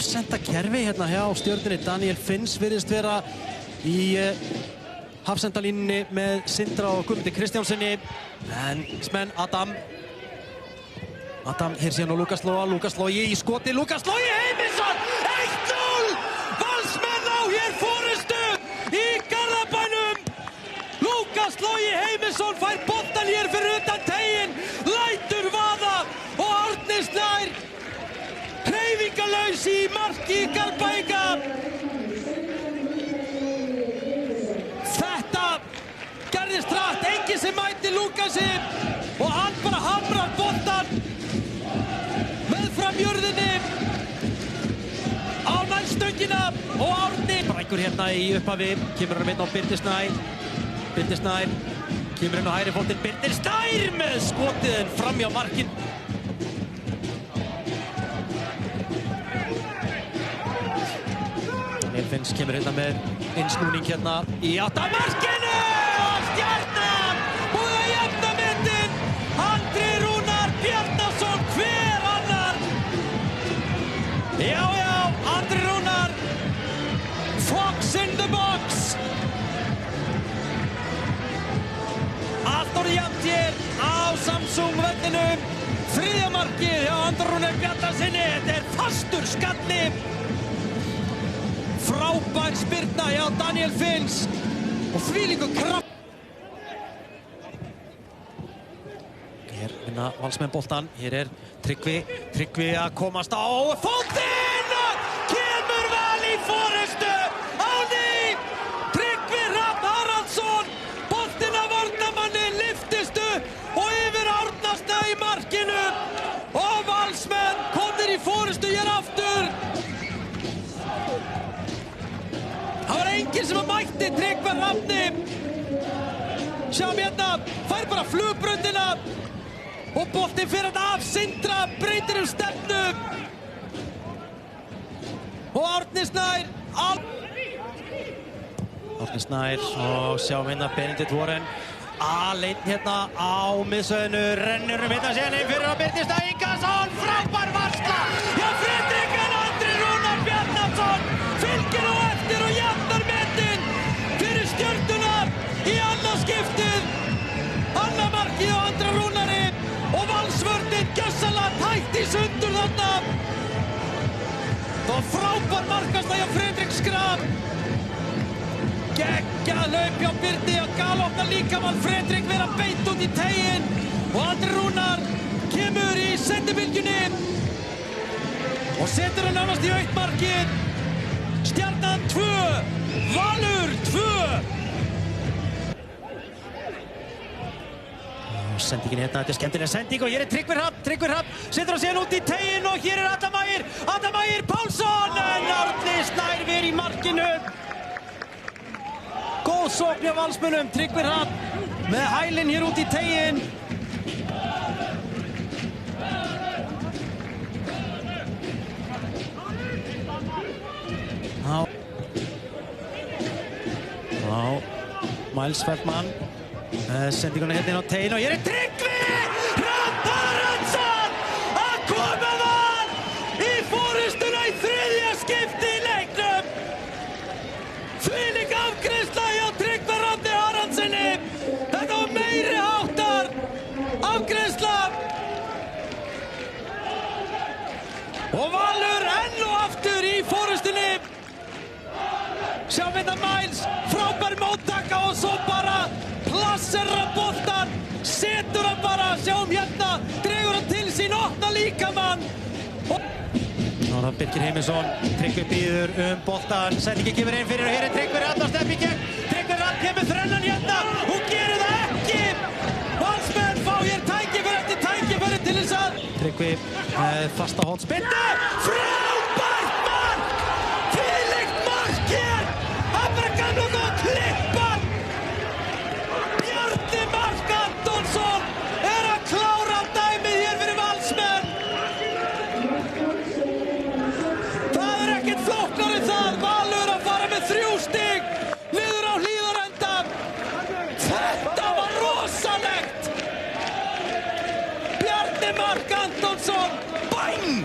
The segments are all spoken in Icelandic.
hafsendakerfi hérna hjá Stjörnunni. Daniel Finns virðist vera í hafsendalínunni með Sindra og Guðmundi Kristjánssoni. En smenn Adam hér síðan og Lukas Logi í skoti. Lukas Logi Heimisson 1-0! Valsmenn á hér forystu í Garðabænum. Lukas Logi Heimisson fær boltan hér fyrir utan teiginn, lætur vaða og Árni Snær hreyfingarlaus í marki Garðbæinga. Þetta gerðist hratt, enginn sem mætti Lukasi og hann bara hamrar boltan meðfram jörðinni á nærstöngina og Árni brækur hérna í upphafi, kemur hann inn á Birnir Snær kemur inn á hægri fótinn, Birnir Snær með skotið framhjá markinn. Daniel Finns kemur hérna með innsnúning hérna í átt að markinu og Stjarnan búið að jafna metin. Andri Rúnar Bjarnason, hver annar? Já, Andri Rúnar, Fox in the box. Allt orðið jafnt hér á Samsung vellinum. Þriðja markið hjá Andri Rúnar Bjarnasyni, þetta er fastur skalli. Frábær spyrna hjá Daniel Finns og þvílíkur kraft. Hér vinna Valsmenn boltan, hér er Tryggvi að komast á fótinn og kemur Val í forystu á ný. Tryggvi Hrafn Haraldsson, boltinn af varnarmanni lyftist upp og yfir Árna í markinu og Valsmenn komnir í forystu hér aftur. Það var enginn sem mætti Tryggva Hrafni. Sjáum hérna, fær bara flugbrautina og boltinn fer hann af Sindra, breytir stefnu. Og Árni Snær og sjáum hérna Benedikt Warren aleinn hérna á miðsvæðinu, rennur hérna síðan inn fyrir á Birnir Snær Ingason, frábær varsla hjá Friðrik en Andri Rúnar Bjarnason fylgir á eftir og jafnar metin fyrir Stjörnuna í annað skiptið. Annað markið á Andra Rúnari og Valsvörnin gjörsamlega tætt í sundur þarna. Og frábær markvarsla hjá Friðrik Schram. Geggjað hlaup hjá Birni og galopna líkamann Friðrik vera beint út í teiginn og Andri Rúnar kemur í sendibylgjunni og setur hann nánast í autt markið. Stjarnan 2, Valur 2. Sendingin hérna, þetta er skemmtileg sending og hér er Tryggvi Hrafn, setur hann síðan út í teiginn og hér er Adam Ægir Pálsson en Árni Snær verið í markinu. Góð sókn hjá Valsmönnum, Tryggvi Hrafn með hælinn hér út í teiginn. Miles Feldman sendinguna hérna inn á teiginn og hér er Tryggvi Hrafn Haraldsson að koma Val í forystuna í þriðja skipti í leiknum. Þvílík afgreiðsla hjá Tryggva Hrafni Haraldsssyni. Þetta var meiri háttar afgreiðsla og Valur enn og aftur í forystunni. Sjáum hérna Miles, frábær móttaka og svo bara plassera boltan, setur hann bara, sjáum hérna, dregur hann til sín, opna líkamann. Náða Birgir Heimisson, Tryggvi býður boltan, sendingi kemur inn fyrir og hér er Tryggvi Hrafn að steppa í gegn. Tryggvi Hrafn kemur þrennan hérna, hún gerir það ekki. Valsmenn fá hér tækifæri eftir tækifæri til þess að Tryggvi með fasta hornspyrnu, frábært mark! Þvílíkt mark hér! Hann bara gamla góða klippan! Bjarni Mark Antonsson er að klára dæmið hér fyrir Valsmenn. Það er ekkert flóknara en það. Valur að fara með 3 stig niður á Hlíðarenda. Þetta var rosalegt. Bjarni Mark Antonsson, bang!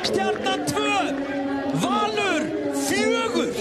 Stjarnan 2, Valur 4.